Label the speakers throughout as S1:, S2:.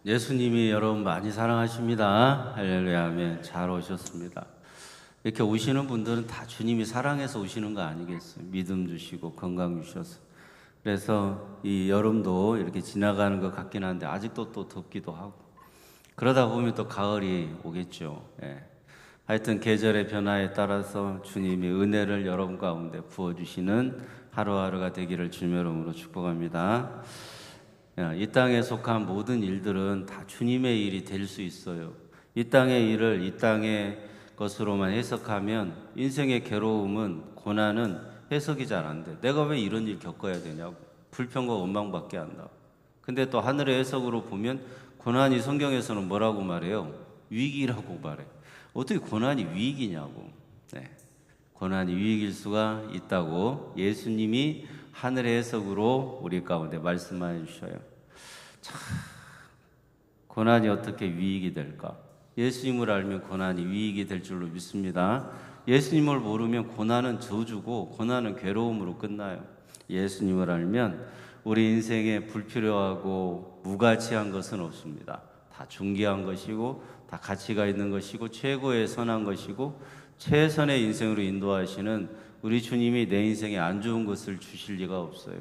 S1: 예수님이 여러분 많이 사랑하십니다. 할렐루야, 아멘. 잘 오셨습니다. 이렇게 오시는 분들은 다 주님이 사랑해서 오시는 거 아니겠어요? 믿음 주시고 건강 주셔서. 그래서 이 여름도 이렇게 지나가는 것 같긴 한데 아직도 또 덥기도 하고 그러다 보면 또 가을이 오겠죠. 예. 하여튼 계절의 변화에 따라서 주님이 은혜를 여러분 가운데 부어주시는 하루하루가 되기를 주님의 이름으로 축복합니다. 이 땅에 속한 모든 일들은 다 주님의 일이 될 수 있어요. 이 땅의 일을 이 땅의 것으로만 해석하면 인생의 괴로움은, 고난은 해석이 잘 안 돼. 내가 왜 이런 일 겪어야 되냐고. 불평과 원망밖에 안 나와. 근데 또 하늘의 해석으로 보면 고난이 성경에서는 뭐라고 말해요? 위기라고 말해. 어떻게 고난이 위기냐고. 네. 고난이 위기일 수가 있다고 예수님이 하늘의 해석으로 우리 가운데 말씀해 주셔요. 참, 고난이 어떻게 위익이 될까? 예수님을 알면 고난이 위익이 될 줄로 믿습니다. 예수님을 모르면 고난은 저주고 고난은 괴로움으로 끝나요. 예수님을 알면 우리 인생에 불필요하고 무가치한 것은 없습니다. 다 중귀한 것이고 다 가치가 있는 것이고 최고의 선한 것이고 최선의 인생으로 인도하시는 우리 주님이 내 인생에 안 좋은 것을 주실 리가 없어요.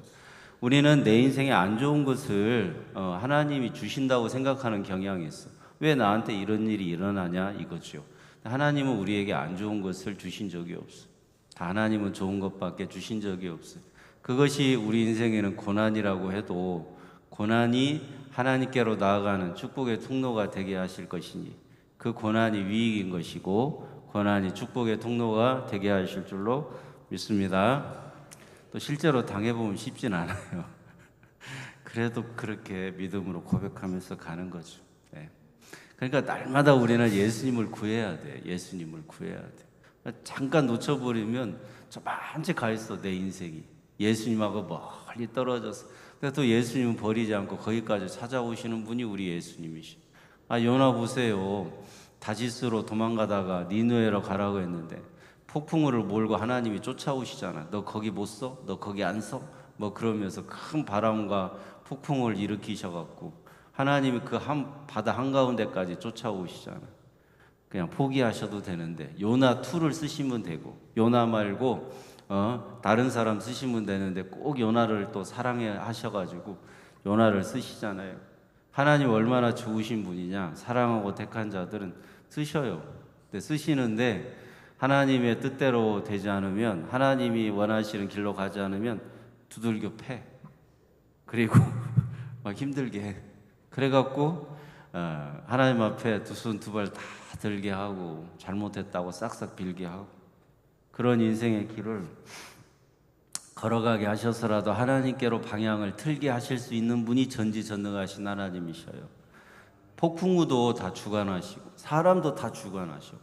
S1: 우리는 내 인생에 안 좋은 것을 하나님이 주신다고 생각하는 경향이 있어. 왜 나한테 이런 일이 일어나냐 이거죠. 하나님은 우리에게 안 좋은 것을 주신 적이 없어. 하나님은 좋은 것밖에 주신 적이 없어요. 그것이 우리 인생에는 고난이라고 해도 고난이 하나님께로 나아가는 축복의 통로가 되게 하실 것이니 그 고난이 위익인 것이고 고난이 축복의 통로가 되게 하실 줄로 믿습니다. 또 실제로 당해보면 쉽진 않아요. 그래도 그렇게 믿음으로 고백하면서 가는 거죠. 네. 그러니까 날마다 우리는 예수님을 구해야 돼. 예수님을 구해야 돼. 잠깐 놓쳐버리면 저 먼지 가 있어 내 인생이. 예수님하고 멀리 떨어져서. 근데 또 예수님은 버리지 않고 거기까지 찾아오시는 분이 우리 예수님이시. 요나 보세요. 다시스로 도망가다가 니느웨로 가라고 했는데 폭풍우를 몰고 하나님이 쫓아오시잖아. 너 거기 못 서? 너 거기 안 서? 뭐 그러면서 큰 바람과 폭풍을 일으키셔갖고 하나님이 그 바다 한가운데까지 쫓아오시잖아. 그냥 포기하셔도 되는데 요나 2를 쓰시면 되고 요나 말고 다른 사람 쓰시면 되는데 꼭 요나를 또 사랑해 하셔가지고 요나를 쓰시잖아요. 하나님 얼마나 좋으신 분이냐. 사랑하고 택한 자들은 쓰셔요. 근데 쓰시는데 하나님의 뜻대로 되지 않으면, 하나님이 원하시는 길로 가지 않으면 두들겨 패. 그리고 막 힘들게 해. 그래갖고 하나님 앞에 두 손 두 발 다 들게 하고 잘못했다고 싹싹 빌게 하고 그런 인생의 길을 걸어가게 하셔서라도 하나님께로 방향을 틀게 하실 수 있는 분이 전지전능하신 하나님이셔요. 폭풍우도 다 주관하시고 사람도 다 주관하시고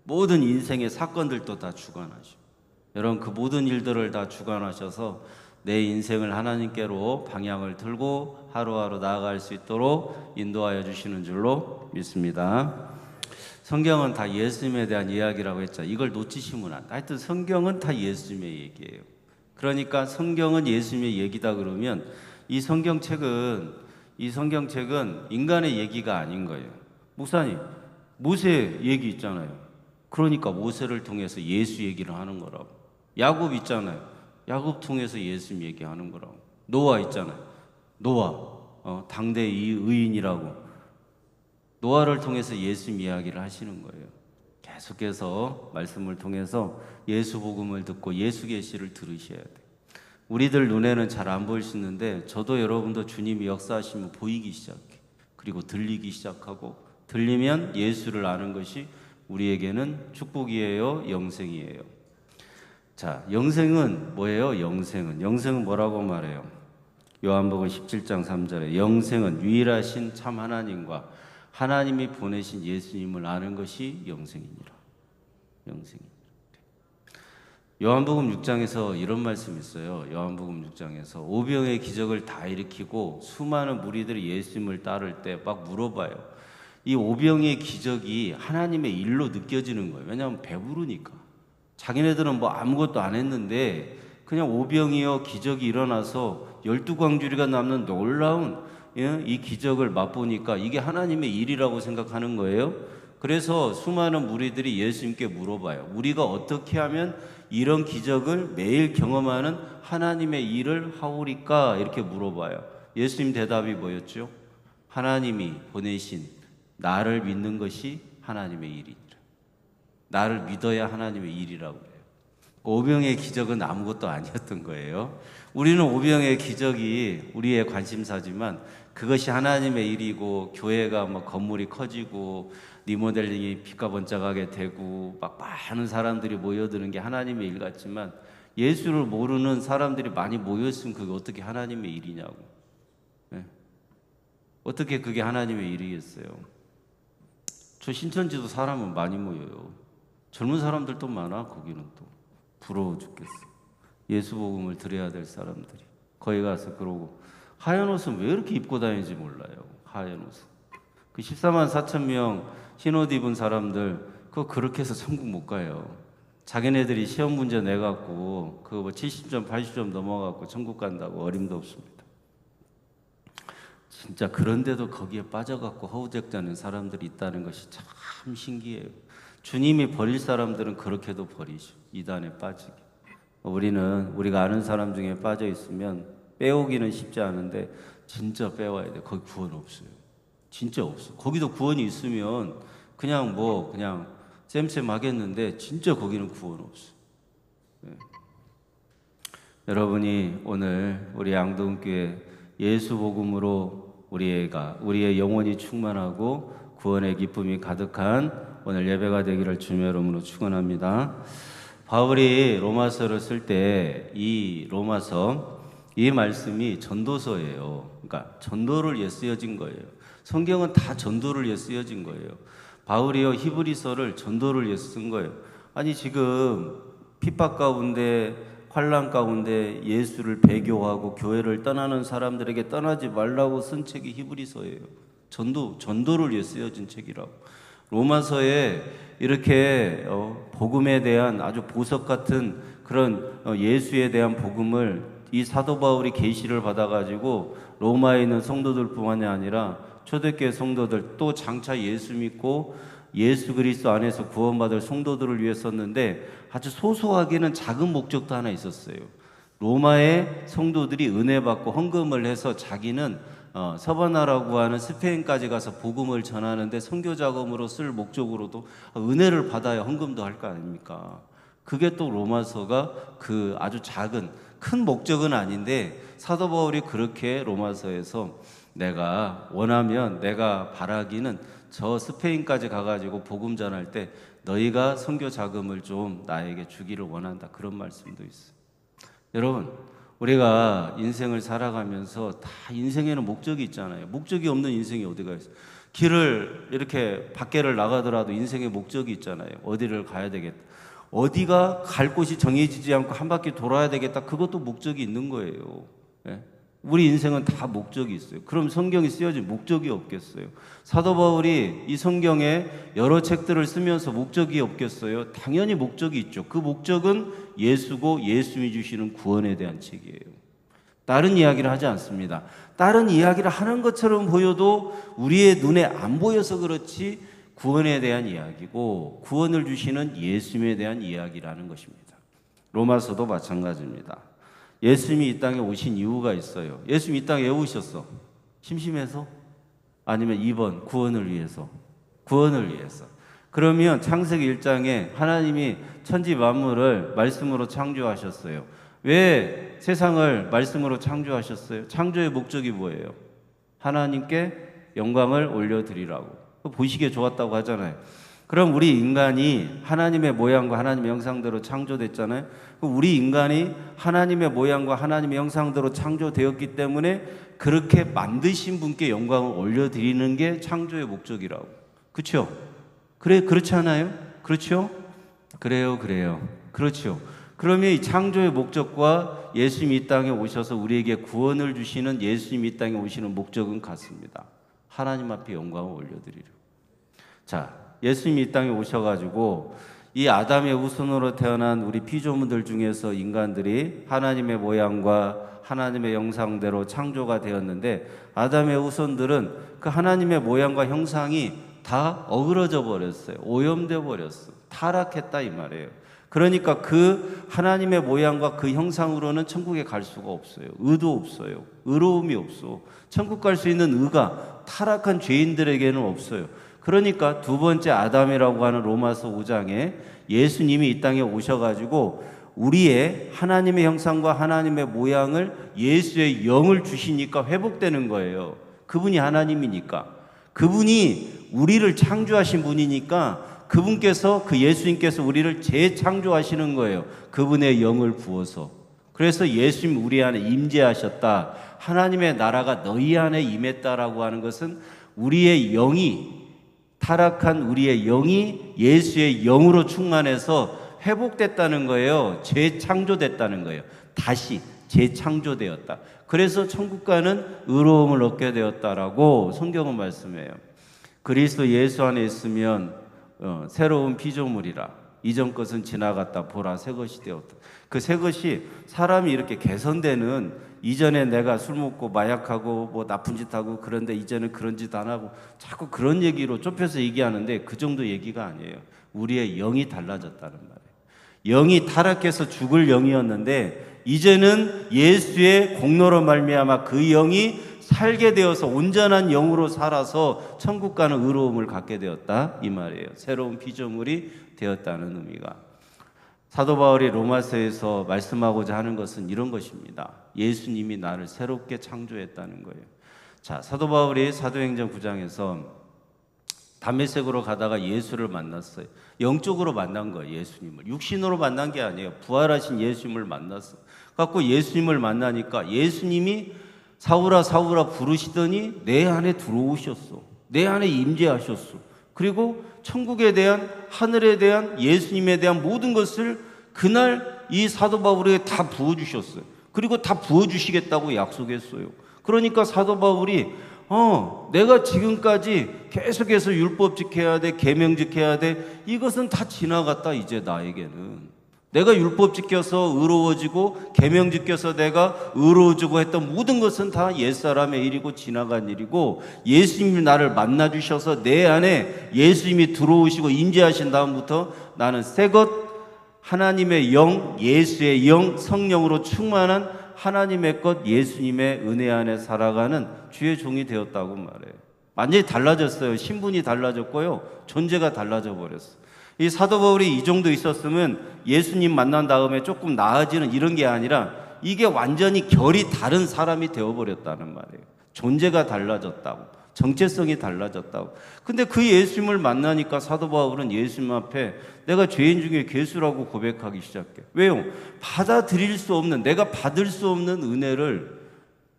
S1: 모든 인생의 사건들도 다 주관하시고 여러분 그 모든 일들을 다 주관하셔서 내 인생을 하나님께로 방향을 틀고 하루하루 나아갈 수 있도록 인도하여 주시는 줄로 믿습니다. 성경은 다 예수님에 대한 이야기라고 했죠. 이걸 놓치시면 안 돼. 하여튼 성경은 다 예수님의 얘기예요. 그러니까 성경은 예수님의 얘기다 그러면 이 성경책은 인간의 얘기가 아닌 거예요. 목사님, 모세 얘기 있잖아요. 그러니까 모세를 통해서 예수 얘기를 하는 거라고. 야곱 있잖아요. 야곱 통해서 예수님 얘기하는 거라고. 노아 있잖아요. 노아, 당대 의인이라고. 노아를 통해서 예수님 이야기를 하시는 거예요. 계속해서 말씀을 통해서 예수 복음을 듣고 예수 계시를 들으셔야 돼요. 우리들 눈에는 잘 안 보일 수 있는데 저도 여러분도 주님이 역사하시면 보이기 시작해. 그리고 들리기 시작하고 들리면 예수를 아는 것이 우리에게는 축복이에요, 영생이에요. 자, 영생은 뭐예요? 영생은 뭐라고 말해요? 요한복음 17장 3절에 영생은 유일하신 참 하나님과 하나님이 보내신 예수님을 아는 것이 영생이니라. 영생이니라. 요한복음 6장에서 이런 말씀이 있어요. 요한복음 6장에서 오병의 기적을 다 일으키고 수많은 무리들이 예수님을 따를 때 막 물어봐요. 이 오병의 기적이 하나님의 일로 느껴지는 거예요. 왜냐하면 배부르니까. 자기네들은 뭐 아무것도 안 했는데 그냥 오병이어 기적이 일어나서 12광주리가 남는 놀라운 이 기적을 맛보니까 이게 하나님의 일이라고 생각하는 거예요. 그래서 수많은 무리들이 예수님께 물어봐요. 우리가 어떻게 하면 이런 기적을 매일 경험하는 하나님의 일을 하오리까? 이렇게 물어봐요. 예수님 대답이 뭐였죠? 하나님이 보내신 나를 믿는 것이 하나님의 일이니라. 나를 믿어야 하나님의 일이라고 해요. 오병의 기적은 아무것도 아니었던 거예요. 우리는 오병의 기적이 우리의 관심사지만 그것이 하나님의 일이고, 교회가 뭐 건물이 커지고 리모델링이 빛가번짝하게 되고 막 많은 사람들이 모여드는 게 하나님의 일 같지만, 예수를 모르는 사람들이 많이 모였으면 그게 어떻게 하나님의 일이냐고. 네. 어떻게 그게 하나님의 일이겠어요? 저 신천지도 사람은 많이 모여요. 젊은 사람들도 많아. 거기는 또 부러워 죽겠어. 예수 복음을 드려야 될 사람들이 거기 가서 그러고, 하얀 옷은 왜 이렇게 입고 다니는지 몰라요. 하얀 옷은 그 14만 4천 명 흰옷 입은 사람들 그거 그렇게 해서 천국 못 가요. 자기네들이 시험 문제 내갖고 그거 뭐 70점 80점 넘어갖고 천국 간다고 어림도 없습니다. 진짜 그런데도 거기에 빠져갖고 허우적대는 사람들이 있다는 것이 참 신기해요. 주님이 버릴 사람들은 그렇게도 버리죠. 이단에 빠지게. 우리가 아는 사람 중에 빠져 있으면 빼오기는 쉽지 않은데 진짜 빼와야 돼. 거기 구원 없어요. 진짜 없어. 거기도 구원이 있으면 그냥 쌤쌤 하겠는데 진짜 거기는 구원 없어. 네. 여러분이 오늘 우리 양동교회 예수 복음으로 우리의 영혼이 충만하고 구원의 기쁨이 가득한 오늘 예배가 되기를 주님의 이름으로 축원합니다. 바울이 로마서를 쓸 때 이 로마서 이 말씀이 전도서예요. 그러니까 전도를 위해 쓰여진 거예요. 성경은 다 전도를 위해 쓰여진 거예요. 바울이요 히브리서를 전도를 위해 쓴 거예요. 아니 지금 핍박 가운데 환난 가운데 예수를 배교하고 교회를 떠나는 사람들에게 떠나지 말라고 쓴 책이 히브리서예요. 전도를 위해 쓰여진 책이라고. 로마서에 이렇게 복음에 대한 아주 보석 같은 그런 예수에 대한 복음을 이 사도 바울이 계시를 받아가지고 로마에 있는 성도들뿐만이 아니라 초대교회 성도들, 또 장차 예수 믿고 예수 그리스도 안에서 구원받을 성도들을 위해 썼는데, 아주 소소하게는 작은 목적도 하나 있었어요. 로마의 성도들이 은혜 받고 헌금을 해서 자기는 서바나라고 하는 스페인까지 가서 복음을 전하는데 선교 자금으로 쓸 목적으로도 은혜를 받아야 헌금도 할 거 아닙니까? 그게 또 로마서가 그 아주 작은 큰 목적은 아닌데, 사도 바울이 그렇게 로마서에서 내가 원하면, 내가 바라기는 저 스페인까지 가가지고 복음 전할 때 너희가 선교 자금을 좀 나에게 주기를 원한다, 그런 말씀도 있어요. 여러분, 우리가 인생을 살아가면서 다 인생에는 목적이 있잖아요. 목적이 없는 인생이 어디가 있어요? 길을 이렇게 밖에를 나가더라도 인생에 목적이 있잖아요. 어디를 가야 되겠다, 어디가 갈 곳이 정해지지 않고 한 바퀴 돌아야 되겠다, 그것도 목적이 있는 거예요. 네? 우리 인생은 다 목적이 있어요. 그럼 성경이 쓰여진 목적이 없겠어요? 사도 바울이 이 성경에 여러 책들을 쓰면서 목적이 없겠어요? 당연히 목적이 있죠. 그 목적은 예수고 예수님이 주시는 구원에 대한 책이에요. 다른 이야기를 하지 않습니다. 다른 이야기를 하는 것처럼 보여도 우리의 눈에 안 보여서 그렇지 구원에 대한 이야기고, 구원을 주시는 예수님에 대한 이야기라는 것입니다. 로마서도 마찬가지입니다. 예수님이 이 땅에 오신 이유가 있어요. 예수님이 이 땅에 왜 오셨어? 심심해서? 아니면 2번 구원을 위해서? 구원을 위해서. 그러면 창세기 1장에 하나님이 천지 만물을 말씀으로 창조하셨어요. 왜 세상을 말씀으로 창조하셨어요? 창조의 목적이 뭐예요? 하나님께 영광을 올려드리라고. 보시기에 좋았다고 하잖아요. 그럼 우리 인간이 하나님의 모양과 하나님의 형상대로 창조됐잖아요. 우리 인간이 하나님의 모양과 하나님의 형상대로 창조되었기 때문에 그렇게 만드신 분께 영광을 올려드리는 게 창조의 목적이라고. 그렇죠? 그렇지 않아요? 그렇죠? 그래요. 그렇죠. 그러면 이 창조의 목적과 예수님이 이 땅에 오셔서 우리에게 구원을 주시는 예수님이 이 땅에 오시는 목적은 같습니다. 하나님 앞에 영광을 올려드리려. 자, 예수님이 이 땅에 오셔가지고 이 아담의 후손으로 태어난 우리 피조물들 중에서 인간들이 하나님의 모양과 하나님의 형상대로 창조가 되었는데, 아담의 후손들은 그 하나님의 모양과 형상이 다 어그러져 버렸어요. 오염돼 버렸어. 타락했다 이 말이에요. 그러니까 그 하나님의 모양과 그 형상으로는 천국에 갈 수가 없어요. 의도 없어요. 의로움이 없어. 천국 갈 수 있는 의가 타락한 죄인들에게는 없어요. 그러니까 두 번째 아담이라고 하는 로마서 5장에 예수님이 이 땅에 오셔가지고 우리의 하나님의 형상과 하나님의 모양을, 예수의 영을 주시니까 회복되는 거예요. 그분이 하나님이니까. 그분이 우리를 창조하신 분이니까 그분께서, 그 예수님께서 우리를 재창조하시는 거예요. 그분의 영을 부어서. 그래서 예수님 우리 안에 임재하셨다. 하나님의 나라가 너희 안에 임했다라고 하는 것은 우리의 영이, 타락한 우리의 영이 예수의 영으로 충만해서 회복됐다는 거예요. 재창조됐다는 거예요. 다시 재창조되었다. 그래서 천국 가는 의로움을 얻게 되었다라고 성경은 말씀해요. 그리스도 예수 안에 있으면 새로운 피조물이라. 이전 것은 지나갔다. 보라, 새 것이 되었다. 그 새 것이 사람이 이렇게 개선되는, 이전에 내가 술 먹고 마약하고 뭐 나쁜 짓 하고 그런데 이제는 그런 짓 안 하고 자꾸 그런 얘기로 좁혀서 얘기하는데 그 정도 얘기가 아니에요. 우리의 영이 달라졌다는 말이에요. 영이 타락해서 죽을 영이었는데 이제는 예수의 공로로 말미암아 그 영이 살게 되어서 온전한 영으로 살아서 천국 가는 의로움을 갖게 되었다 이 말이에요. 새로운 피조물이 되었다는 의미가. 사도 바울이 로마서에서 말씀하고자 하는 것은 이런 것입니다. 예수님이 나를 새롭게 창조했다는 거예요. 자, 사도 바울이 사도행전 9장에서 다메섹으로 가다가 예수를 만났어요. 영적으로 만난 거예요. 예수님을. 육신으로 만난 게 아니에요. 부활하신 예수님을 만났어. 갖고 예수님을 만나니까 예수님이 사울아 사울아 부르시더니 내 안에 들어오셨어. 내 안에 임재하셨어. 그리고 천국에 대한, 하늘에 대한, 예수님에 대한 모든 것을 그날 이 사도 바울에게 다 부어주셨어요. 그리고 다 부어주시겠다고 약속했어요. 그러니까 사도 바울이 내가 지금까지 계속해서 율법 지켜야 돼, 계명 지켜야 돼, 이것은 다 지나갔다 이제 나에게는. 내가 율법 지켜서 의로워지고 계명 지켜서 내가 의로워지고 했던 모든 것은 다 옛사람의 일이고 지나간 일이고, 예수님이 나를 만나 주셔서 내 안에 예수님이 들어오시고 임재하신 다음부터 나는 새것, 하나님의 영, 예수의 영, 성령으로 충만한 하나님의 것, 예수님의 은혜 안에 살아가는 주의 종이 되었다고 말해요. 완전히 달라졌어요. 신분이 달라졌고요, 존재가 달라져 버렸어요. 이 사도 바울이 이 정도 있었으면 예수님 만난 다음에 조금 나아지는 이런 게 아니라 이게 완전히 결이 다른 사람이 되어버렸다는 말이에요. 존재가 달라졌다고, 정체성이 달라졌다고. 근데 그 예수님을 만나니까 사도 바울은 예수님 앞에 내가 죄인 중에 괴수라고 고백하기 시작해. 왜요? 받아들일 수 없는, 내가 받을 수 없는 은혜를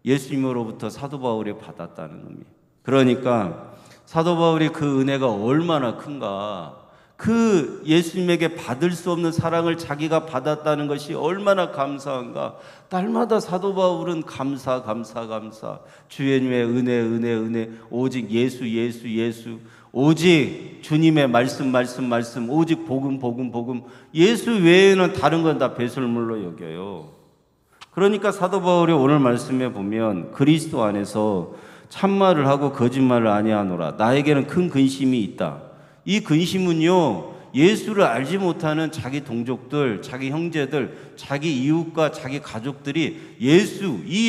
S1: 예수님으로부터 사도 바울이 받았다는 의미. 그러니까 사도 바울이 그 은혜가 얼마나 큰가, 그 예수님에게 받을 수 없는 사랑을 자기가 받았다는 것이 얼마나 감사한가. 날마다 사도 바울은 감사 주의 은혜 오직 예수 오직 주님의 말씀 오직 복음 예수 외에는 다른 건 다 배설물로 여겨요. 그러니까 사도 바울이 오늘 말씀에 보면 그리스도 안에서 참말을 하고 거짓말을 아니하노라. 나에게는 큰 근심이 있다. 이 근심은요, 예수를 알지 못하는 자기 동족들, 자기 형제들, 자기 이웃과 자기 가족들이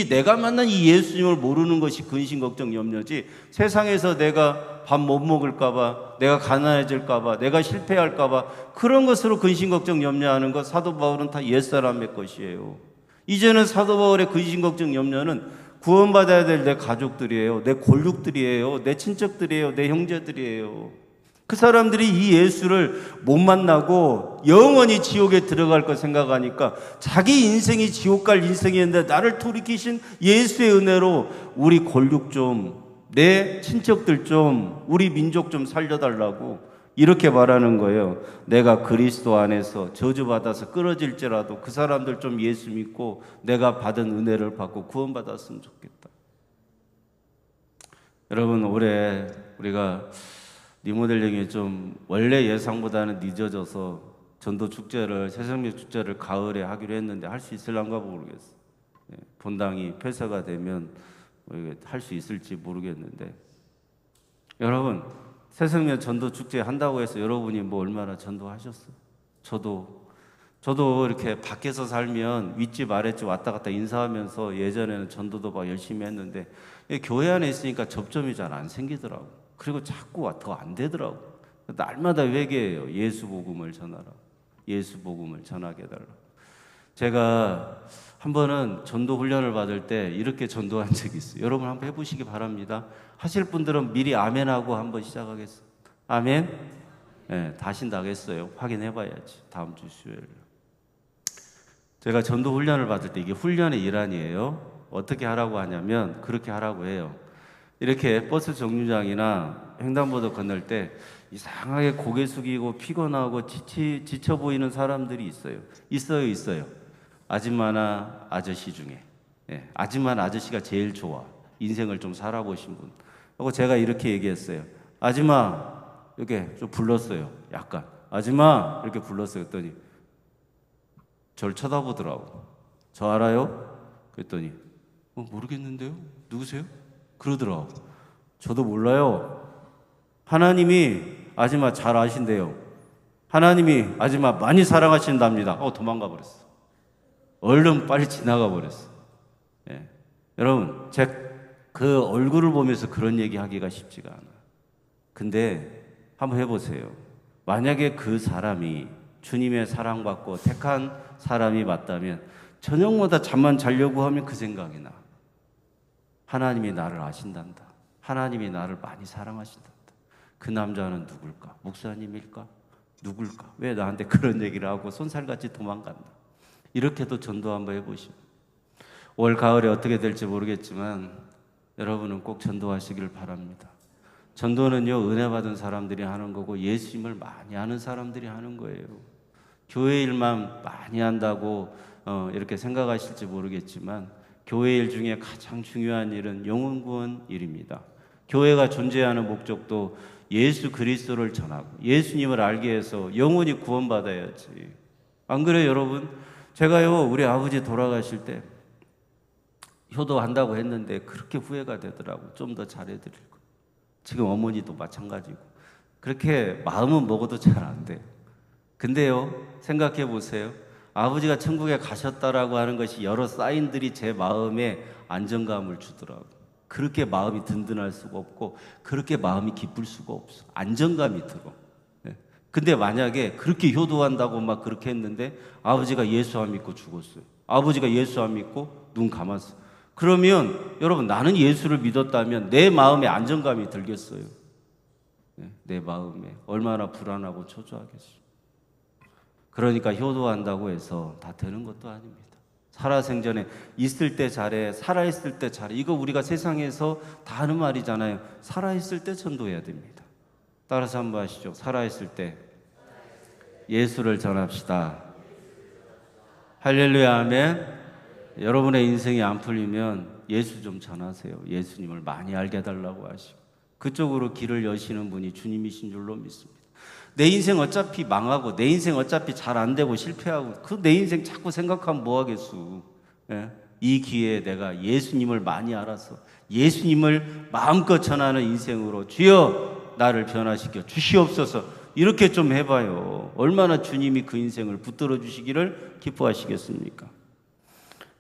S1: 내가 만난 이 예수님을 모르는 것이 근심, 걱정, 염려지, 세상에서 내가 밥 못 먹을까봐, 내가 가난해질까봐, 내가 실패할까봐 그런 것으로 근심, 걱정, 염려하는 것, 사도 바울은 다 옛사람의 것이에요. 이제는 사도 바울의 근심, 걱정, 염려는 구원받아야 될 내 가족들이에요. 내 골육들이에요. 내 친척들이에요. 내 형제들이에요. 그 사람들이 이 예수를 못 만나고 영원히 지옥에 들어갈 거 생각하니까 자기 인생이 지옥 갈 인생이었는데 나를 돌이키신 예수의 은혜로 우리 골육 좀, 내 친척들 좀, 우리 민족 좀 살려달라고 이렇게 말하는 거예요. 내가 그리스도 안에서 저주받아서 끊어질지라도 그 사람들 좀 예수 믿고 내가 받은 은혜를 받고 구원받았으면 좋겠다. 여러분, 올해 우리가 리모델링이 좀 원래 예상보다는 늦어져서 전도 축제를 새생명 축제를 가을에 하기로 했는데 할 수 있을란가 모르겠어. 본당이 폐쇄가 되면 할 수 있을지 모르겠는데 여러분 새생명 전도 축제 한다고 해서 여러분이 뭐 얼마나 전도하셨어요? 저도 이렇게 밖에서 살면 윗집 아랫집 왔다 갔다 인사하면서 예전에는 전도도 막 열심히 했는데 교회 안에 있으니까 접점이 잘 안 생기더라고. 그리고 자꾸 더 안 되더라고. 날마다 회개해요. 예수 복음을 전하라. 예수 복음을 전하게 해달라. 제가 한 번은 전도 훈련을 받을 때 이렇게 전도한 적이 있어요. 여러분 한번 해보시기 바랍니다. 하실 분들은 미리 아멘하고 한번 시작하겠습니다. 아멘? 네, 다시 나겠어요. 확인해봐야지. 다음 주 수요일. 제가 전도 훈련을 받을 때 이게 훈련의 일환이에요. 어떻게 하라고 하냐면 그렇게 하라고 해요. 이렇게 버스 정류장이나 횡단보도 건널 때 이상하게 고개 숙이고 피곤하고 지쳐 보이는 사람들이 있어요. 있어요. 아줌마나 아저씨 중에. 아줌마나 아저씨가 제일 좋아. 인생을 좀 살아보신 분. 그리고 제가 이렇게 얘기했어요. 아줌마, 이렇게 좀 불렀어요. 약간. 아줌마, 이렇게 불렀어요. 그랬더니 저를 쳐다보더라고. 저 알아요? 그랬더니 모르겠는데요? 누구세요? 그러더라고. 저도 몰라요. 하나님이 아줌마 잘 아신대요. 하나님이 아줌마 많이 사랑하신답니다. 도망가 버렸어. 얼른 빨리 지나가 버렸어. 여러분, 제 그 얼굴을 보면서 그런 얘기 하기가 쉽지가 않아요. 근데 한번 해보세요. 만약에 그 사람이 주님의 사랑받고 택한 사람이 맞다면 저녁마다 잠만 자려고 하면 그 생각이 나. 하나님이 나를 아신단다. 하나님이 나를 많이 사랑하신단다. 그 남자는 누굴까? 목사님일까? 누굴까? 왜 나한테 그런 얘기를 하고 손살같이 도망간다. 이렇게도 전도 한번 해보시오. 올 가을에 어떻게 될지 모르겠지만 여러분은 꼭 전도하시길 바랍니다. 전도는요, 은혜 받은 사람들이 하는 거고 예수님을 많이 아는 사람들이 하는 거예요. 교회 일만 많이 한다고 이렇게 생각하실지 모르겠지만 교회 일 중에 가장 중요한 일은 영혼 구원 일입니다. 교회가 존재하는 목적도 예수 그리스도를 전하고 예수님을 알게 해서 영혼이 구원받아야지. 안 그래요, 여러분? 제가요, 우리 아버지 돌아가실 때 효도한다고 했는데 그렇게 후회가 되더라고. 좀 더 잘해드릴 거. 지금 어머니도 마찬가지고. 그렇게 마음은 먹어도 잘 안 돼요. 근데요, 생각해 보세요. 아버지가 천국에 가셨다라고 하는 것이 여러 사인들이 제 마음에 안정감을 주더라고. 그렇게 마음이 든든할 수가 없고 그렇게 마음이 기쁠 수가 없어. 안정감이 들어. 근데 만약에 그렇게 효도한다고 막 그렇게 했는데 아버지가 예수 안 믿고 죽었어요. 아버지가 예수 안 믿고 눈 감았어요. 그러면 여러분, 나는 예수를 믿었다면 내 마음에 안정감이 들겠어요? 내 마음에 얼마나 불안하고 초조하겠어요. 그러니까 효도한다고 해서 다 되는 것도 아닙니다. 살아생전에 있을 때 잘해, 살아있을 때 잘해. 이거 우리가 세상에서 다 하는 말이잖아요. 살아있을 때 전도해야 됩니다. 따라서 한번 하시죠. 살아있을 때 예수를 전합시다. 할렐루야, 아멘. 여러분의 인생이 안 풀리면 예수 좀 전하세요. 예수님을 많이 알게 해달라고 하시고 그쪽으로 길을 여시는 분이 주님이신 줄로 믿습니다. 내 인생 어차피 망하고 내 인생 어차피 잘 안 되고 실패하고 그 내 인생 자꾸 생각하면 뭐 하겠수. 이 기회에 내가 예수님을 많이 알아서 예수님을 마음껏 전하는 인생으로 주여 나를 변화시켜 주시옵소서. 이렇게 좀 해봐요. 얼마나 주님이 그 인생을 붙들어 주시기를 기뻐하시겠습니까?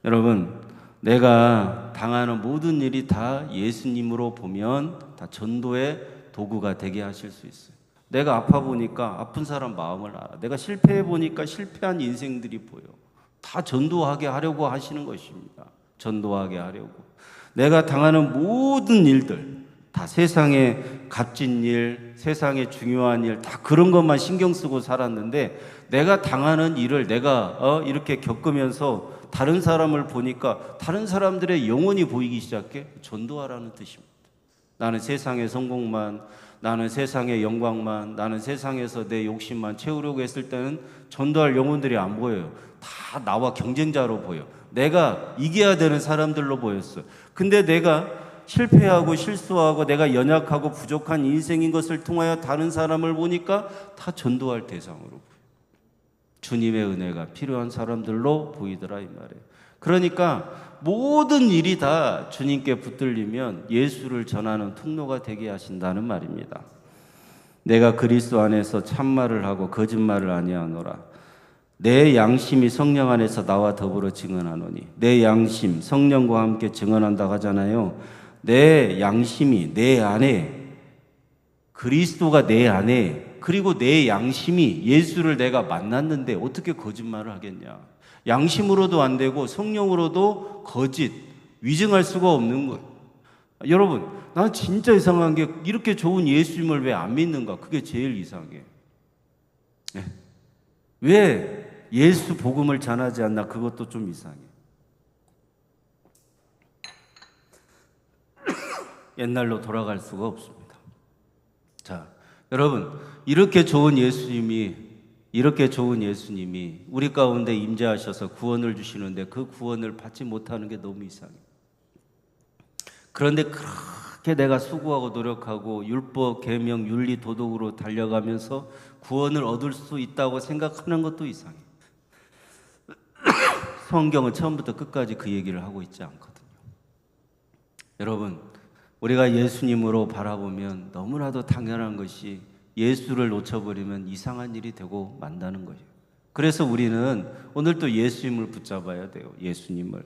S1: 여러분, 내가 당하는 모든 일이 다 예수님으로 보면 다 전도의 도구가 되게 하실 수 있어요. 내가 아파 보니까 아픈 사람 마음을 알아. 내가 실패해 보니까 실패한 인생들이 보여. 다 전도하게 하려고 하시는 것입니다. 전도하게 하려고. 내가 당하는 모든 일들, 다 세상의 값진 일, 세상의 중요한 일, 다 그런 것만 신경 쓰고 살았는데 내가 당하는 일을 내가 이렇게 겪으면서 다른 사람을 보니까 다른 사람들의 영혼이 보이기 시작해. 전도하라는 뜻입니다. 나는 세상의 성공만, 나는 세상의 영광만, 나는 세상에서 내 욕심만 채우려고 했을 때는 전도할 영혼들이 안 보여요. 다 나와 경쟁자로 보여. 내가 이겨야 되는 사람들로 보였어. 근데 내가 실패하고 실수하고 내가 연약하고 부족한 인생인 것을 통하여 다른 사람을 보니까 다 전도할 대상으로 보여. 주님의 은혜가 필요한 사람들로 보이더라 이 말이에요. 그러니까 모든 일이 다 주님께 붙들리면 예수를 전하는 통로가 되게 하신다는 말입니다. 내가 그리스도 안에서 참말을 하고 거짓말을 아니하노라. 내 양심이 성령 안에서 나와 더불어 증언하노니. 내 양심 성령과 함께 증언한다고 하잖아요. 내 양심이 내 안에, 그리스도가 내 안에, 그리고 내 양심이 예수를 내가 만났는데 어떻게 거짓말을 하겠냐. 양심으로도 안 되고 성령으로도 거짓, 위증할 수가 없는 거예요. 여러분, 난 진짜 이상한 게 이렇게 좋은 예수님을 왜 안 믿는가? 그게 제일 이상해. 왜 예수 복음을 전하지 않나? 그것도 좀 이상해. 옛날로 돌아갈 수가 없습니다. 자, 여러분, 이렇게 좋은 예수님이 우리 가운데 임재하셔서 구원을 주시는데 그 구원을 받지 못하는 게 너무 이상해. 그런데 그렇게 내가 수고하고 노력하고 율법, 계명, 윤리, 도덕으로 달려가면서 구원을 얻을 수 있다고 생각하는 것도 이상해. 성경은 처음부터 끝까지 그 얘기를 하고 있지 않거든요. 여러분, 우리가 예수님으로 바라보면 너무나도 당연한 것이 예수를 놓쳐버리면 이상한 일이 되고 만다는 거예요. 그래서 우리는 오늘 또 예수님을 붙잡아야 돼요. 예수님을.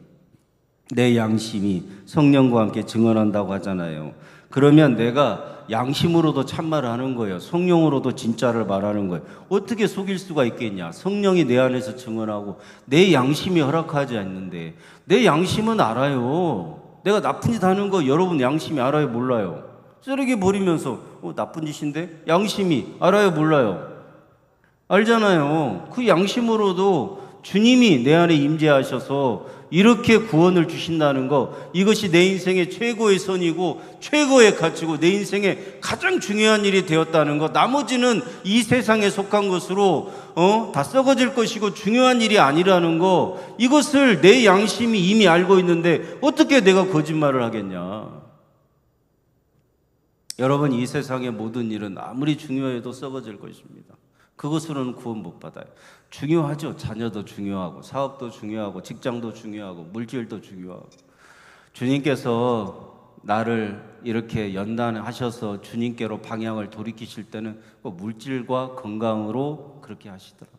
S1: 내 양심이 성령과 함께 증언한다고 하잖아요. 그러면 내가 양심으로도 참말을 하는 거예요. 성령으로도 진짜를 말하는 거예요. 어떻게 속일 수가 있겠냐. 성령이 내 안에서 증언하고 내 양심이 허락하지 않는데, 내 양심은 알아요. 내가 나쁜 짓 하는 거 여러분 양심이 알아요, 몰라요? 쓰레기 버리면서 나쁜 짓인데? 양심이 알아요, 몰라요? 알잖아요. 그 양심으로도 주님이 내 안에 임재하셔서 이렇게 구원을 주신다는 거, 이것이 내 인생의 최고의 선이고 최고의 가치고 내 인생의 가장 중요한 일이 되었다는 거, 나머지는 이 세상에 속한 것으로 다 썩어질 것이고 중요한 일이 아니라는 거, 이것을 내 양심이 이미 알고 있는데 어떻게 내가 거짓말을 하겠냐. 여러분, 이 세상의 모든 일은 아무리 중요해도 썩어질 것입니다. 그것으로는 구원 못 받아요. 중요하죠. 자녀도 중요하고 사업도 중요하고 직장도 중요하고 물질도 중요하고. 주님께서 나를 이렇게 연단하셔서 주님께로 방향을 돌이키실 때는 꼭 물질과 건강으로 그렇게 하시더라고요.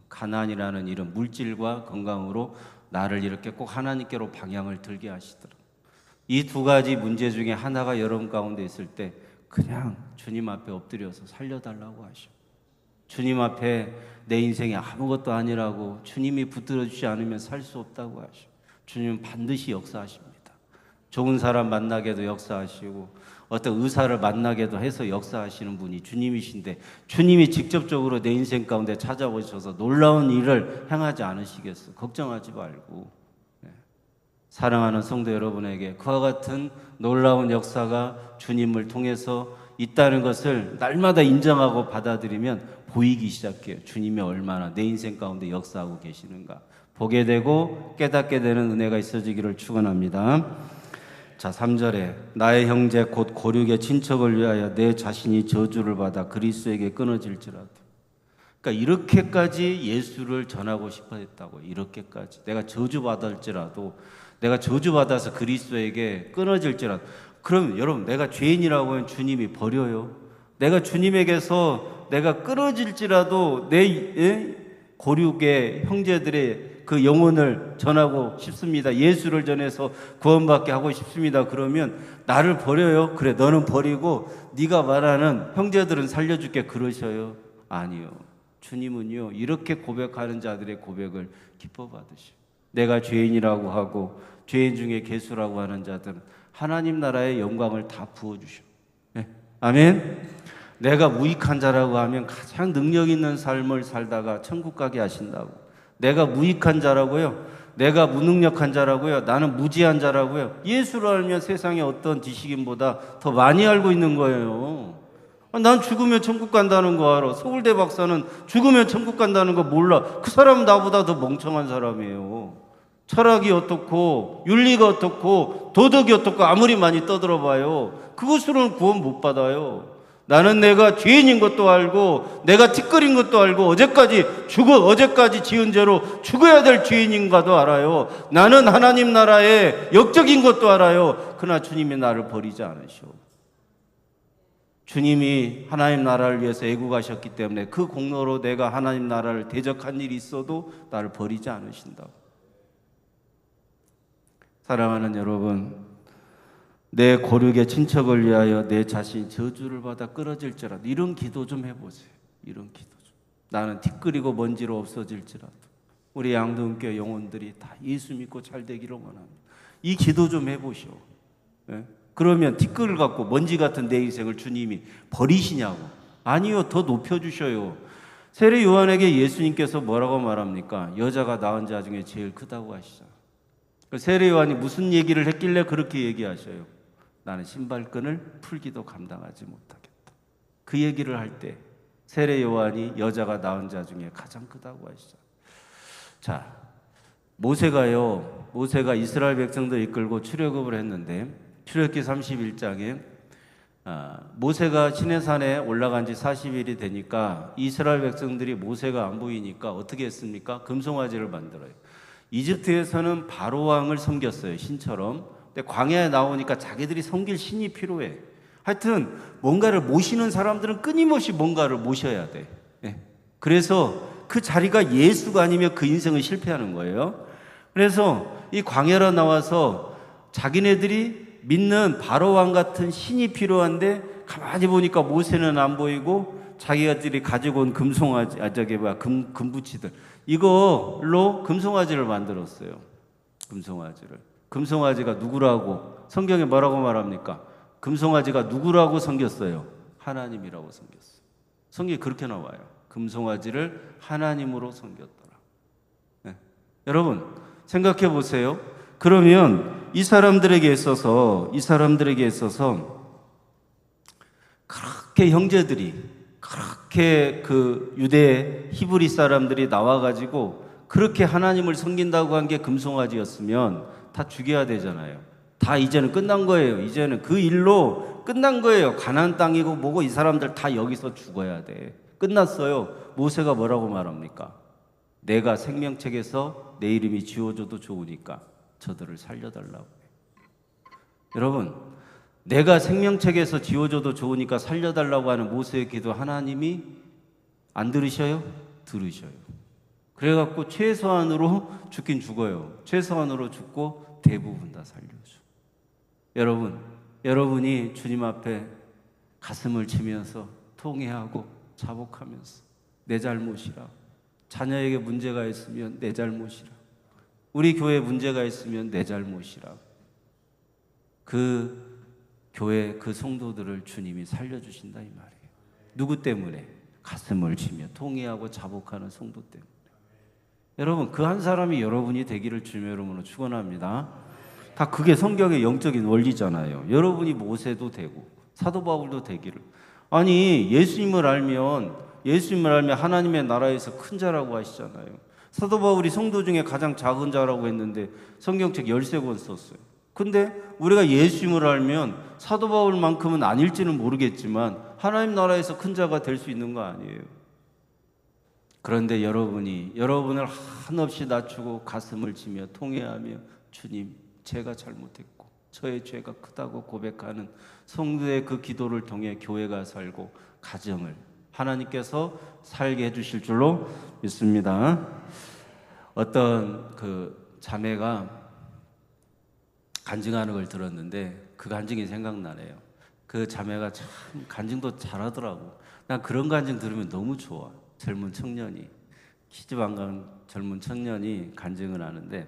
S1: 가난이라는 이름, 물질과 건강으로 나를 이렇게 꼭 하나님께로 방향을 들게 하시더라고요. 이 두 가지 문제 중에 하나가 여러분 가운데 있을 때 그냥 주님 앞에 엎드려서 살려달라고 하셔. 주님 앞에 내 인생이 아무것도 아니라고, 주님이 붙들어 주지 않으면 살 수 없다고 하셔. 주님은 반드시 역사하십니다. 좋은 사람 만나게도 역사하시고 어떤 의사를 만나게도 해서 역사하시는 분이 주님이신데, 주님이 직접적으로 내 인생 가운데 찾아오셔서 놀라운 일을 행하지 않으시겠어? 걱정하지 말고. 사랑하는 성도 여러분에게 그와 같은 놀라운 역사가 주님을 통해서 있다는 것을 날마다 인정하고 받아들이면 보이기 시작해요. 주님이 얼마나 내 인생 가운데 역사하고 계시는가 보게 되고 깨닫게 되는 은혜가 있어지기를 축원합니다. 자, 3절에 나의 형제 곧 고륙의 친척을 위하여 내 자신이 저주를 받아 그리스도에게 끊어질지라도. 그러니까 이렇게까지 예수를 전하고 싶어 했다고. 이렇게까지 내가 저주받을지라도, 내가 저주받아서 그리스도에게 끊어질지라도. 그럼 여러분, 내가 죄인이라고 하면 주님이 버려요? 내가 주님에게서 내가 끊어질지라도 내 고륙의 형제들의 그 영혼을 전하고 싶습니다. 예수를 전해서 구원받게 하고 싶습니다. 그러면 나를 버려요? 그래, 너는 버리고 네가 말하는 형제들은 살려줄게. 그러셔요? 아니요. 주님은요, 이렇게 고백하는 자들의 고백을 기뻐 받으셔. 내가 죄인이라고 하고 죄인 중에 괴수라고 하는 자들은 하나님 나라의 영광을 다 부어주셔. 네. 아멘. 내가 무익한 자라고 하면 가장 능력 있는 삶을 살다가 천국 가게 하신다고. 내가 무익한 자라고요? 내가 무능력한 자라고요? 나는 무지한 자라고요? 예수를 알면 세상의 어떤 지식인보다 더 많이 알고 있는 거예요. 난 죽으면 천국 간다는 거 알아. 서울대 박사는 죽으면 천국 간다는 거 몰라. 그 사람은 나보다 더 멍청한 사람이에요. 철학이 어떻고 윤리가 어떻고 도덕이 어떻고 아무리 많이 떠들어봐요, 그것으로는 구원 못 받아요. 나는 내가 죄인인 것도 알고 내가 티끌인 것도 알고 어제까지 지은 죄로 죽어야 될 죄인인가도 알아요. 나는 하나님 나라의 역적인 것도 알아요. 그러나 주님이 나를 버리지 않으시오. 주님이 하나님 나라를 위해서 애국하셨기 때문에 그 공로로 내가 하나님 나라를 대적한 일이 있어도 나를 버리지 않으신다고. 사랑하는 여러분, 내 고륙의 친척을 위하여 내 자신이 저주를 받아 끊어질지라도 이런 기도 좀 해보세요. 이런 기도 좀. 나는 티끌이고 먼지로 없어질지라도 우리 양동교회 영혼들이 다 예수 믿고 잘 되기를 원합니다. 이 기도 좀 해보시오. 예? 그러면 티끌을 갖고 먼지 같은 내 인생을 주님이 버리시냐고. 아니요, 더 높여주셔요. 세례 요한에게 예수님께서 뭐라고 말합니까? 여자가 낳은 자 중에 제일 크다고 하시죠. 세례 요한이 무슨 얘기를 했길래 그렇게 얘기하셔요? 나는 신발끈을 풀기도 감당하지 못하겠다. 그 얘기를 할 때 세례 요한이 여자가 낳은 자 중에 가장 크다고 하시죠. 자, 모세가 이스라엘 백성들 이끌고 출애굽을 했는데 출애굽기 31장에 모세가 시내산에 올라간 지 40일이 되니까 이스라엘 백성들이 모세가 안 보이니까 어떻게 했습니까? 금송아지를 만들어요. 이집트에서는 바로 왕을 섬겼어요, 신처럼. 근데 광야에 나오니까 자기들이 섬길 신이 필요해. 하여튼 뭔가를 모시는 사람들은 끊임없이 뭔가를 모셔야 돼. 예. 그래서 그 자리가 예수가 아니면 그 인생은 실패하는 거예요. 그래서 이 광야로 나와서 자기네들이 믿는 바로왕 같은 신이 필요한데 가만히 보니까 모세는 안 보이고 자기들이 가지고 온 금송아지, 금부치들 이걸로 금송아지를 만들었어요. 금송아지가 누구라고 성경에 뭐라고 말합니까? 금송아지가 누구라고 섬겼어요? 하나님이라고 섬겼어요. 성경에 그렇게 나와요. 금송아지를 하나님으로 섬겼더라. 네. 여러분 생각해 보세요. 그러면 이 사람들에게 있어서 그렇게 형제들이 그렇게 그 유대 히브리 사람들이 나와가지고 그렇게 하나님을 섬긴다고 한 게 금송아지였으면 다 죽여야 되잖아요. 다 이제는 끝난 거예요. 이제는 그 일로 끝난 거예요. 가나안 땅이고 뭐고 이 사람들 다 여기서 죽어야 돼. 끝났어요. 모세가 뭐라고 말합니까? 내가 생명책에서 내 이름이 지워져도 좋으니까 저들을 살려달라고 해요. 여러분, 내가 생명책에서 지워져도 좋으니까 살려달라고 하는 모세의 기도 하나님이 안 들으셔요? 들으셔요. 그래갖고 최소한으로 죽긴 죽어요. 최소한으로 죽고 대부분 다 살려줘. 여러분이 주님 앞에 가슴을 치면서 통회하고 자복하면서 내 잘못이라, 자녀에게 문제가 있으면 내 잘못이라, 우리 교회에 문제가 있으면 내 잘못이라, 그 교회 그 성도들을 주님이 살려주신다 이 말이에요. 누구 때문에? 가슴을 치며 통회하고 자복하는 성도 때문에. 여러분 그 한 사람이 여러분이 되기를 주님의 이름으로 축원합니다. 다 그게 성경의 영적인 원리잖아요. 여러분이 모세도 되고 사도 바울도 되기를. 아니 예수님을 알면 하나님의 나라에서 큰 자라고 하시잖아요. 사도 바울이 성도 중에 가장 작은 자라고 했는데 성경책 13권 썼어요. 근데 우리가 예수님을 알면 사도 바울만큼은 아닐지는 모르겠지만 하나님 나라에서 큰 자가 될 수 있는 거 아니에요. 그런데 여러분을 한없이 낮추고 가슴을 치며 통회하며 주님 제가 잘못했고 저의 죄가 크다고 고백하는 성도의 그 기도를 통해 교회가 살고 가정을 하나님께서 살게 해주실 줄로 믿습니다. 어떤 그 자매가 간증하는 걸 들었는데 그 간증이 생각나네요. 그 자매가 참 간증도 잘하더라고. 난 그런 간증 들으면 너무 좋아. 젊은 청년이, 시집 안 간 젊은 청년이 간증을 하는데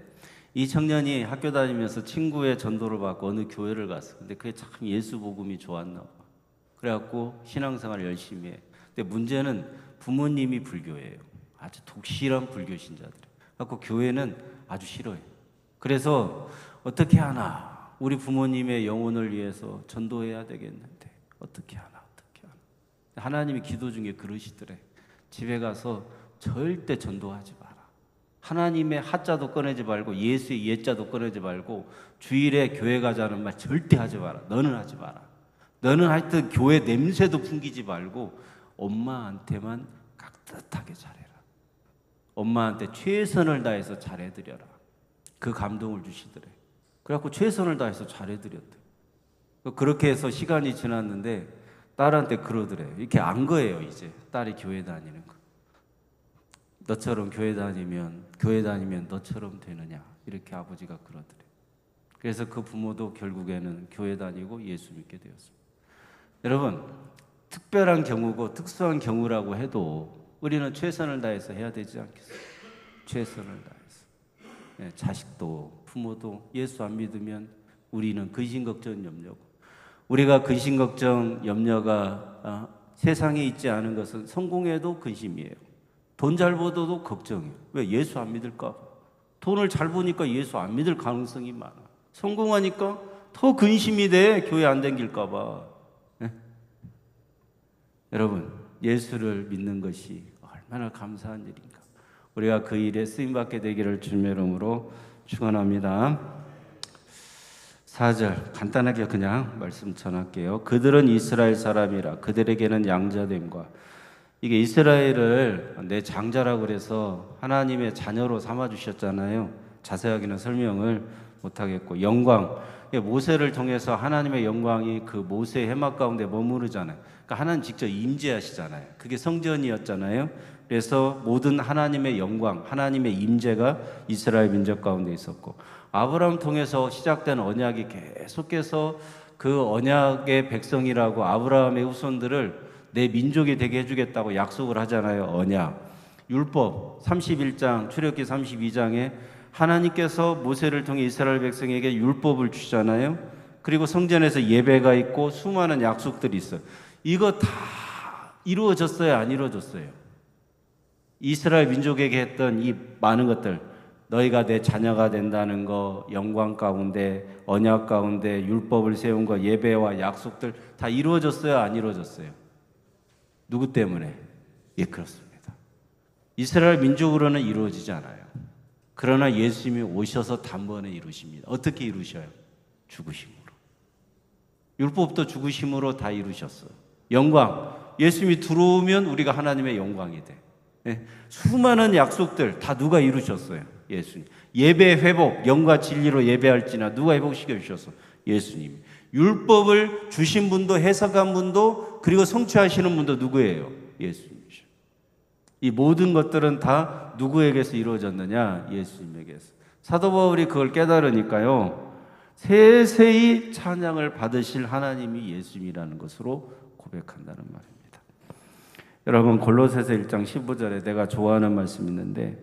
S1: 이 청년이 학교 다니면서 친구의 전도를 받고 어느 교회를 갔어. 근데 그게 참 예수 복음이 좋았나 봐. 그래갖고 신앙생활 열심히 해. 근데 문제는 부모님이 불교예요. 아주 독실한 불교 신자들. 그래갖고 교회는 아주 싫어해. 그래서 어떻게 하나 우리 부모님의 영혼을 위해서 전도해야 되겠는데 어떻게 하나. 하나님이 기도 중에 그러시더래. 집에 가서 절대 전도하지 마라. 하나님의 하자도 꺼내지 말고 예수의 예자도 꺼내지 말고 주일에 교회 가자는 말 절대 하지 마라. 너는 하지 마라. 너는 하여튼 교회 냄새도 풍기지 말고 엄마한테만 깍듯하게 잘해라. 엄마한테 최선을 다해서 잘해드려라. 그 감동을 주시더래. 그래갖고 최선을 다해서 잘해드렸대. 그렇게 해서 시간이 지났는데 딸한테 그러더래. 이렇게 안 거예요. 이제 딸이 교회 다니는 거. 너처럼 교회 다니면 너처럼 되느냐, 이렇게 아버지가 그러더래. 그래서 그 부모도 결국에는 교회 다니고 예수 믿게 되었습니다. 여러분, 특별한 경우고 특수한 경우라고 해도 우리는 최선을 다해서 해야 되지 않겠어요? 최선을 다해서. 네, 자식도 부모도 예수 안 믿으면 우리는 근심 걱정 염려고, 우리가 근심 걱정 염려가 세상에 있지 않은 것은 성공해도 근심이에요. 돈 잘 벌어도 걱정이에요. 왜? 예수 안 믿을까 봐. 돈을 잘 버니까 예수 안 믿을 가능성이 많아. 성공하니까 더 근심이 돼. 교회 안 다닐까 봐. 네? 여러분, 예수를 믿는 것이 얼마나 감사한 일인가. 우리가 그 일에 쓰임받게 되기를 주님의 이름으로 축원합니다. 4절 간단하게 그냥 말씀 전할게요. 그들은 이스라엘 사람이라 그들에게는 양자됨과, 이게 이스라엘을 내 장자라고 그래서 하나님의 자녀로 삼아주셨잖아요. 자세하게는 설명을 못하겠고, 영광, 모세를 통해서 하나님의 영광이 그 모세의 해막 가운데 머무르잖아요. 그러니까 하나님 직접 임재하시잖아요. 그게 성전이었잖아요. 그래서 모든 하나님의 영광, 하나님의 임재가 이스라엘 민족 가운데 있었고, 아브라함 통해서 시작된 언약이 계속해서 그 언약의 백성이라고 아브라함의 후손들을 내 민족이 되게 해주겠다고 약속을 하잖아요. 언약. 율법 31장, 출애굽기 32장에 하나님께서 모세를 통해 이스라엘 백성에게 율법을 주잖아요. 그리고 성전에서 예배가 있고 수많은 약속들이 있어요. 이거 다 이루어졌어요? 안 이루어졌어요? 이스라엘 민족에게 했던 이 많은 것들, 너희가 내 자녀가 된다는 거, 영광 가운데, 언약 가운데, 율법을 세운 거, 예배와 약속들 다 이루어졌어요? 안 이루어졌어요? 누구 때문에? 예, 그렇습니다. 이스라엘 민족으로는 이루어지지 않아요. 그러나 예수님이 오셔서 단번에 이루십니다. 어떻게 이루셔요? 죽으심으로. 율법도 죽으심으로 다 이루셨어요. 영광, 예수님이 들어오면 우리가 하나님의 영광이 돼. 네. 수많은 약속들 다 누가 이루셨어요? 예수님. 예배 회복, 영과 진리로 예배할지나 누가 회복시켜 주셨어? 예수님. 율법을 주신 분도 해석한 분도 그리고 성취하시는 분도 누구예요? 예수님이죠. 이 모든 것들은 다 누구에게서 이루어졌느냐? 예수님에게서. 사도 바울이 그걸 깨달으니까요, 세세히 찬양을 받으실 하나님이 예수님이라는 것으로 고백한다는 말입니다. 여러분, 골로새서 1장 15절에 내가 좋아하는 말씀이 있는데,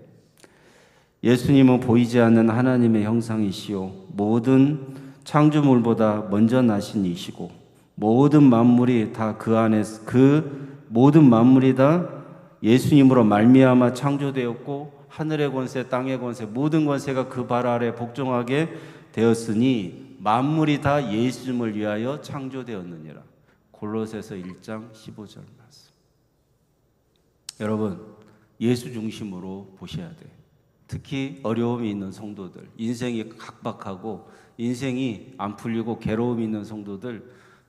S1: 예수님은 보이지 않는 하나님의 형상이시요 모든 창조물보다 먼저 나신 이시고 모든 만물이 다 그 안에, 그 모든 만물이 다 예수님으로 말미암아 창조되었고 하늘의 권세, 땅의 권세, 모든 권세가 그 발 아래 복종하게 되었으니 만물이 다 예수님을 위하여 창조되었느니라. 골로새서 1장 15절 말씀. 여러분, 예수 중심으로 보셔야 돼요. 특히 어려움이 있는 성도들, 인생이 각박하고 인생이 안 풀리고 괴로움이 있는 성도들,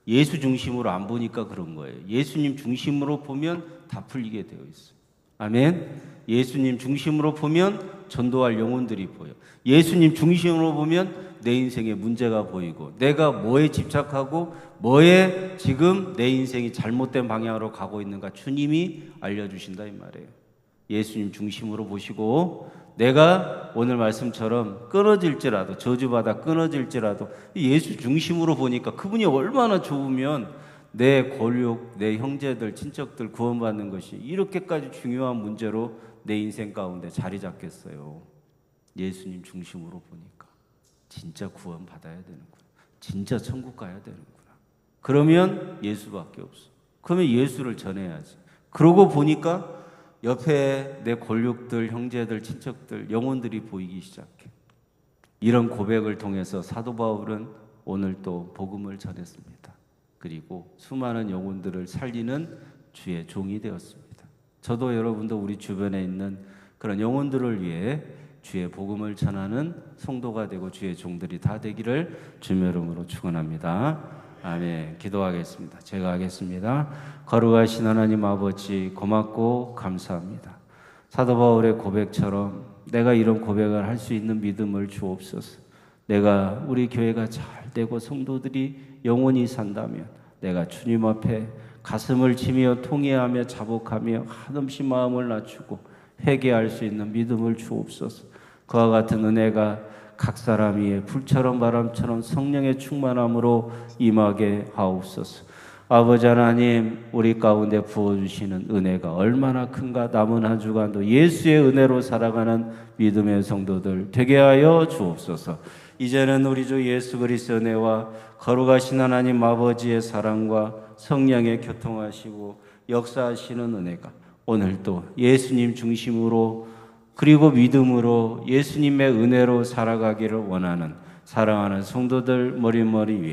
S1: 예수 중심으로 안 보니까 그런 거예요. 예수님 중심으로 보면 다 풀리게 되어 있어요. 아멘. 예수님 중심으로 보면 전도할 영혼들이 보여. 예수님 중심으로 보면 내 인생에 문제가 보이고, 내가 뭐에 집착하고 뭐에 지금 내 인생이 잘못된 방향으로 가고 있는가 주님이 알려주신다 이 말이에요. 예수님 중심으로 보시고, 내가 오늘 말씀처럼 끊어질지라도, 저주받아 끊어질지라도 예수 중심으로 보니까 그분이 얼마나 좋으면 내 권력, 내 형제들, 친척들 구원받는 것이 이렇게까지 중요한 문제로 내 인생 가운데 자리 잡겠어요. 예수님 중심으로 보니까 진짜 구원받아야 되는구나, 진짜 천국 가야 되는구나. 그러면 예수밖에 없어. 그러면 예수를 전해야지. 그러고 보니까 옆에 내 권력들, 형제들, 친척들, 영혼들이 보이기 시작해. 이런 고백을 통해서 사도 바울은 오늘 또 복음을 전했습니다. 그리고 수많은 영혼들을 살리는 주의 종이 되었습니다. 저도 여러분도 우리 주변에 있는 그런 영혼들을 위해 주의 복음을 전하는 성도가 되고 주의 종들이 다 되기를 주의 이름으로 축원합니다. 아멘. 기도하겠습니다. 제가 하겠습니다. 거룩하신 하나님 아버지 고맙고 감사합니다. 사도 바울의 고백처럼 내가 이런 고백을 할 수 있는 믿음을 주옵소서. 내가 우리 교회가 잘 되고 성도들이 영원히 산다면 내가 주님 앞에 가슴을 치며 통회하며 자복하며 한없이 마음을 낮추고 회개할 수 있는 믿음을 주옵소서. 그와 같은 은혜가 각 사람 위에 불처럼 바람처럼 성령의 충만함으로 임하게 하옵소서. 아버지 하나님, 우리 가운데 부어주시는 은혜가 얼마나 큰가. 남은 한 주간도 예수의 은혜로 살아가는 믿음의 성도들 되게 하여 주옵소서. 이제는 우리 주 예수 그리스도의 은혜와 거룩하신 하나님 아버지의 사랑과 성령의 교통하시고 역사하시는 은혜가 오늘도 예수님 중심으로 그리고 믿음으로 예수님의 은혜로 살아가기를 원하는 사랑하는 성도들 머리머리 위에